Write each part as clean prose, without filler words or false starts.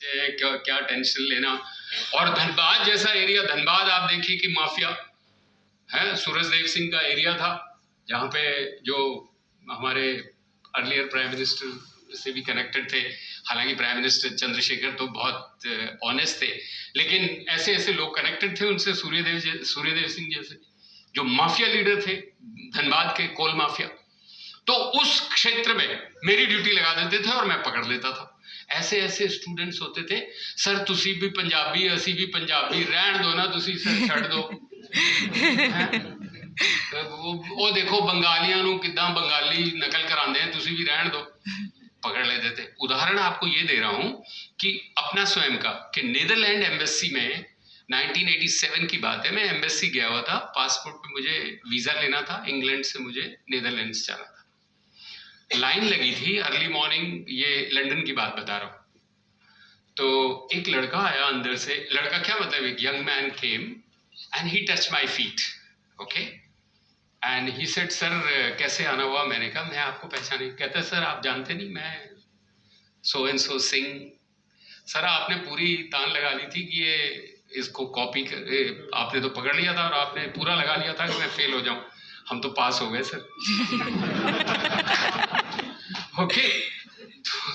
क्या क्या टेंशन लेना। और धनबाद जैसा एरिया, धनबाद आप देखिए कि माफिया है, सूरजदेव सिंह का एरिया था, जहाँ पे जो हमारे अर्लियर प्राइम मिनिस्टर से भी कनेक्टेड थे। हालांकि प्राइम मिनिस्टर चंद्रशेखर तो बहुत ऑनेस्ट थे, लेकिन ऐसे ऐसे लोग कनेक्टेड थे उनसे, सूर्यदेव सिंह जैसे जो माफिया लीडर थे धनबाद के, कोल माफिया। तो उस क्षेत्र में मेरी ड्यूटी लगा देते थे और मैं पकड़ लेता था। ऐसे ऐसे स्टूडेंट्स होते थे, सर तुसी भी पंजाबी असी भी पंजाबी, रहन दो ना तुसी, सर छड़ दो। वो देखो बंगालियां नूं किद्दां बंगाली नकल करांदे हैं, तुसी भी रहन दो, पकड़ लेते थे। उदाहरण आपको ये दे रहा हूं कि अपना स्वयं का, कि नीदरलैंड एम्बेसी में 1987 की बात है, मैं एम्बेसी गया हुआ था, पासपोर्ट पे मुझे वीजा लेना था, इंग्लैंड से मुझे नीदरलैंड्स जाना था। लाइन लगी थी अर्ली मॉर्निंग, ये लंदन की बात बता रहा हूं। तो एक लड़का आया अंदर से, लड़का क्या मतलब, एक young man came and he touch my feet, okay, and he said sir कैसे आना हुआ। मैंने कहा मैं आपको पहचाने। कहता सर आप जानते नहीं, मैं so and so Singh. Sir आपने पूरी तान लगा ली थी कि ये इसको कॉपी कर, आपने तो पकड़ लिया था और आपने पूरा लगा लिया था कि मैं फेल हो जाऊं, हम तो पास हो गए सर। ओके,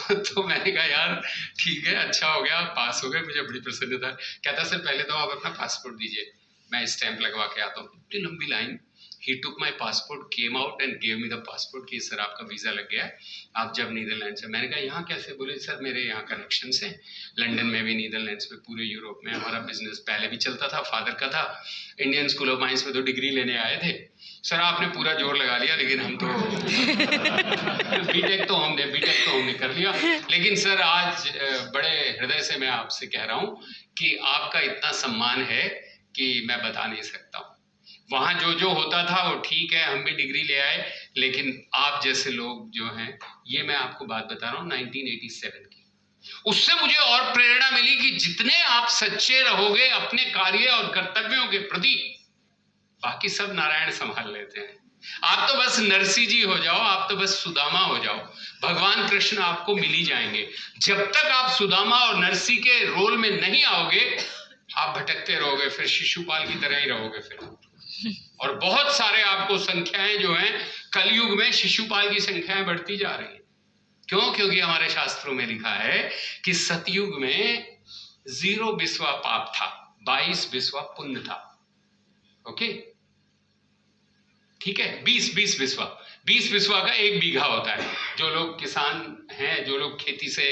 तो मैंने कहा यार ठीक है, अच्छा हो गया, पास हो गए, मुझे बड़ी प्रसन्नता। कहता सर पहले तो आप अपना पासपोर्ट दीजिए, मैं स्टैंप लगवा के आता हूँ। इतनी लंबी line. He took my passport, came out and gave me the passport कि सर आपका वीजा लग गया है, आप जब नीदरलैंड से। मैंने कहा यहाँ कैसे? बोले सर मेरे यहाँ कनेक्शंस हैं, लंदन में भी, नीदरलैंड्स में, पूरे यूरोप में हमारा बिजनेस पहले भी चलता था, फादर का था। इंडियन स्कूल ऑफ माइंस में तो डिग्री लेने आए थे। सर आपने पूरा जोर लगा लिया, लेकिन हम तो बीटेक तो हमने कर लिया। लेकिन सर आज बड़े हृदय से मैं आपसे कह रहा हूँ कि आपका इतना सम्मान है कि मैं बता नहीं सकता हूँ। वहां जो होता था वो ठीक है, हम भी डिग्री ले आए, लेकिन आप जैसे लोग जो हैं, ये मैं आपको बात बता रहा हूँ 1987 की, उससे मुझे और प्रेरणा मिली कि जितने आप सच्चे रहोगे अपने कार्य और कर्तव्यों के प्रति, बाकी सब नारायण संभाल लेते हैं। आप तो बस नरसी जी हो जाओ, आप तो बस सुदामा हो जाओ, भगवान कृष्ण आपको मिल ही जाएंगे। जब तक आप सुदामा और नरसी के रोल में नहीं आओगे, आप भटकते रहोगे, फिर शिशुपाल की तरह ही रहोगे फिर। और बहुत सारे आपको संख्याएं जो हैं, कलयुग में शिशुपाल की संख्याएं बढ़ती जा रही हैं। क्यों? क्योंकि हमारे शास्त्रों में लिखा है कि सतयुग में 0 बिस्वा पाप था, 22 बिस्वा पुण्य था। ओके, ठीक है, 20 बिस्वा का 1 बीघा होता है। जो लोग किसान हैं, जो लोग खेती से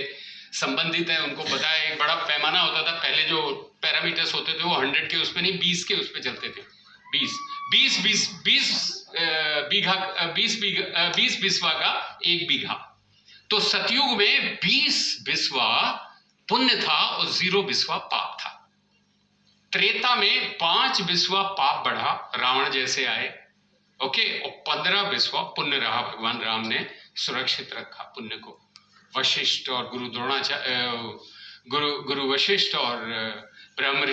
संबंधित हैं, उनको पता है एक बड़ा पैमाना होता था। पहले जो पैरामीटर्स होते थे वो 100 के उसमें नहीं, 20 के उसमें चलते थे। 20 बिस्वा का 1 बीघा। तो सतयुग में 20 बिस्वा पुण्य था और 0 बिस्वा पाप था। त्रेता में 5 बिस्वा पाप बढ़ा, रावण जैसे आए, ओके, और 15 बिस्वा पुण्य रहा। भगवान राम ने सुरक्षित रखा पुण्य को। वशिष्ठ और गुरु द्रोणाचार्य, गुरु वशिष्ठ और ब्रह्म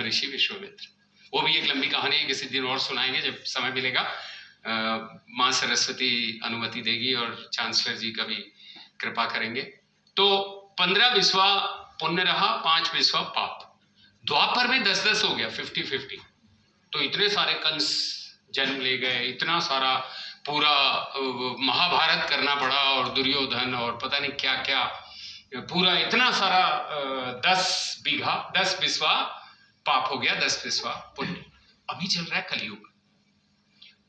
ऋषि विश्वामित्र, वो भी एक लंबी कहानी है, किसी दिन और सुनाएंगे जब समय मिलेगा। माँ सरस्वती अनुमति देगी और चांसलर जी का भी कृपा करेंगे। तो 15 बिस्वा पुण्य रहा, 5 बिस्वा पाप। द्वापर में 10-10 हो गया, 50-50। तो इतने सारे कंस जन्म ले गए, इतना सारा पूरा महाभारत करना पड़ा, और दुर्योधन और पता नहीं क्या क्या, पूरा इतना सारा 10 बिस्वा पाप हो गया, 10 बिस्वा पुण्य। अभी चल रहा है कलयुग,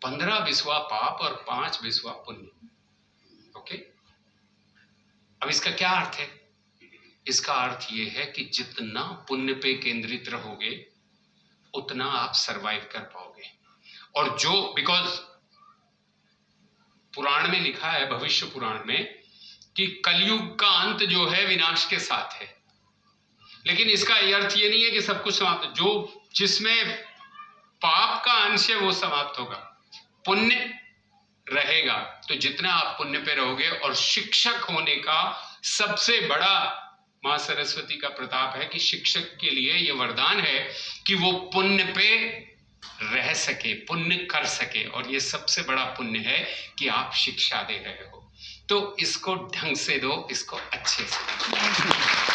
15 बिस्वा पाप और 5 बिस्वा पुण्य। ओके, अब इसका क्या अर्थ है? इसका अर्थ यह है कि जितना पुण्य पे केंद्रित रहोगे उतना आप सरवाइव कर पाओगे। और जो, बिकॉज पुराण में लिखा है, भविष्य पुराण में, कि कलयुग का अंत जो है विनाश के साथ है। लेकिन इसका अर्थ ये नहीं है कि सब कुछ समाप्त, जो जिसमें पाप का अंश है वो समाप्त होगा, पुण्य रहेगा। तो जितना आप पुण्य पे रहोगे, और शिक्षक होने का सबसे बड़ा मां सरस्वती का प्रताप है कि शिक्षक के लिए ये वरदान है कि वो पुण्य पे रह सके, पुण्य कर सके, और ये सबसे बड़ा पुण्य है कि आप शिक्षा दे रहे हो, तो इसको ढंग से दो, इसको अच्छे से दो।